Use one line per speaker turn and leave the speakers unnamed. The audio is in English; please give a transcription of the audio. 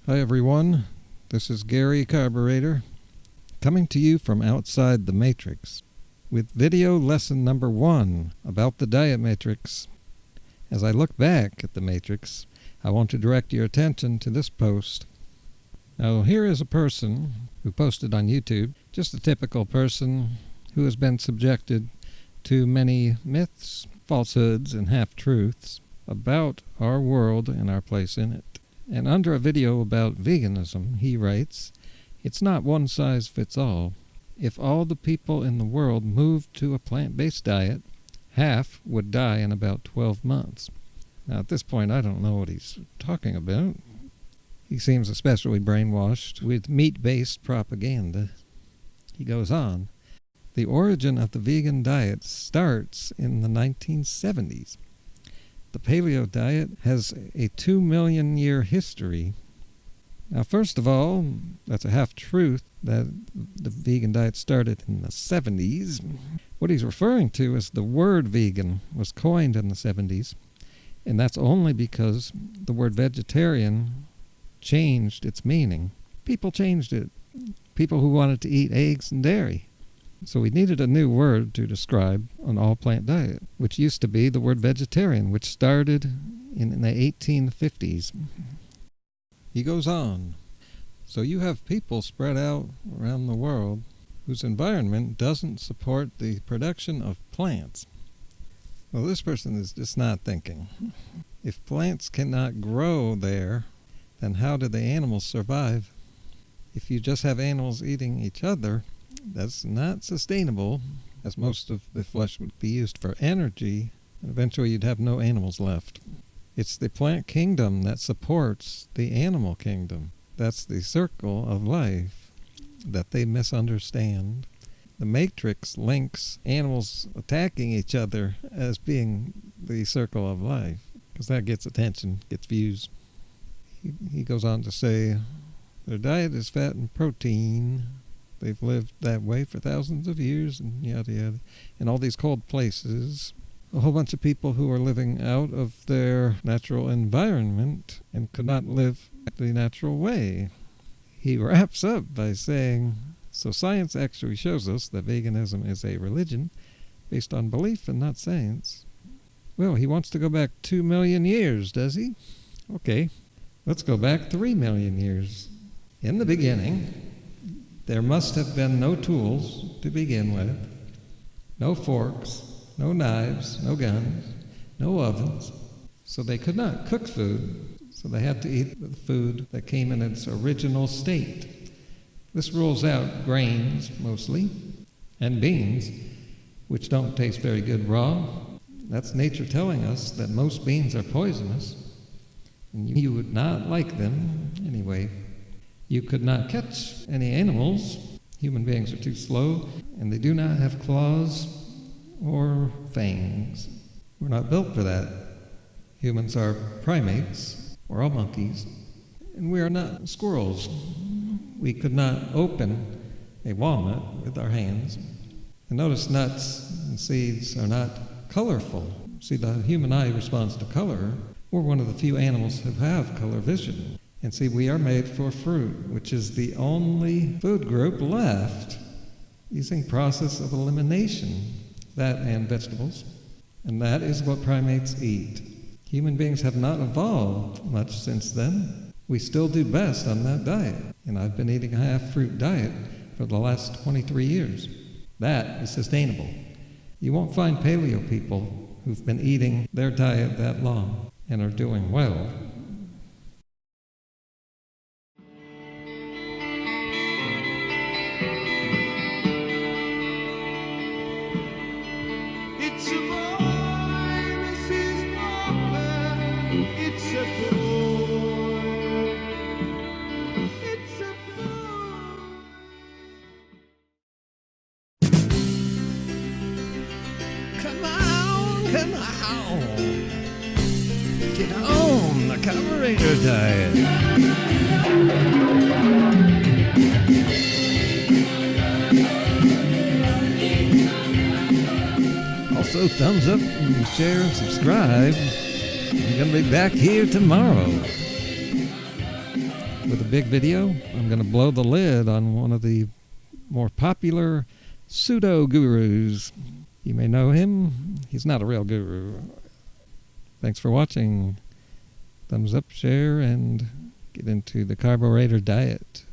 Hi everyone, this is Gary Carburetor, coming to you from outside the Matrix with video lesson number 1 about the diet matrix. As I look back at the matrix, I want to direct your attention to this post. Now here is a person who posted on YouTube, just a typical person who has been subjected to many myths, falsehoods, and half-truths about our world and our place in it. And under a video about veganism, he writes, "It's not one size fits all. If all the people in the world moved to a plant-based diet, half would die in about 12 months. Now at this point, I don't know what he's talking about. He seems especially brainwashed with meat-based propaganda. He goes on, "The origin of the vegan diet starts in the 1970s. The paleo diet has a 2 million year history." Now, first of all, that's a half-truth that the vegan diet started in the 70s. What he's referring to is the word vegan was coined in the 70s, and that's only because the word vegetarian changed its meaning. People changed it. People who wanted to eat eggs and dairy. So we needed a new word to describe an all-plant diet, which used to be the word vegetarian, which started in the 1850s. He goes on, "So you have people spread out around the world whose environment doesn't support the production of plants." Well, this person is just not thinking. If plants cannot grow there, then how do the animals survive? If you just have animals eating each other, that's not sustainable, as most of the flesh would be used for energy, and eventually you'd have no animals left. It's the plant kingdom that supports the animal kingdom. That's the circle of life that they misunderstand. The Matrix links animals attacking each other as being the circle of life, because that gets attention, gets views. He goes on to say, "Their diet is fat and protein. They've lived that way for thousands of years," and yada yada. In all these cold places, a whole bunch of people who are living out of their natural environment and could not live the natural way. He wraps up by saying, "So science actually shows us that veganism is a religion based on belief and not science." Well, he wants to go back 2 million years, does he? Okay, let's go back 3 million years. In the beginning, there must have been no tools to begin with, no forks, no knives, no guns, no ovens, so they could not cook food, so they had to eat the food that came in its original state. This rules out grains, mostly, and beans, which don't taste very good raw. That's nature telling us that most beans are poisonous, and you would not like them anyway. You could not catch any animals. Human beings are too slow, and they do not have claws or fangs. We're not built for that. Humans are primates. We're all monkeys. And we are not squirrels. We could not open a walnut with our hands. And notice nuts and seeds are not colorful. See, the human eye responds to color. We're one of the few animals who have color vision. And see, we are made for fruit, which is the only food group left using process of elimination, that and vegetables. And that is what primates eat. Human beings have not evolved much since then. We still do best on that diet. And I've been eating a half-fruit diet for the last 23 years. That is sustainable. You won't find paleo people who've been eating their diet that long and are doing well.
Come on! Get on the carburetor diet! Also, thumbs up and share and subscribe. I'm going to be back here tomorrow.
with a big video. I'm going to blow the lid on one of the more popular pseudo-gurus. You may know him. He's not a real guru. Thanks for watching. Thumbs up, share, and get into the carbohydrate diet.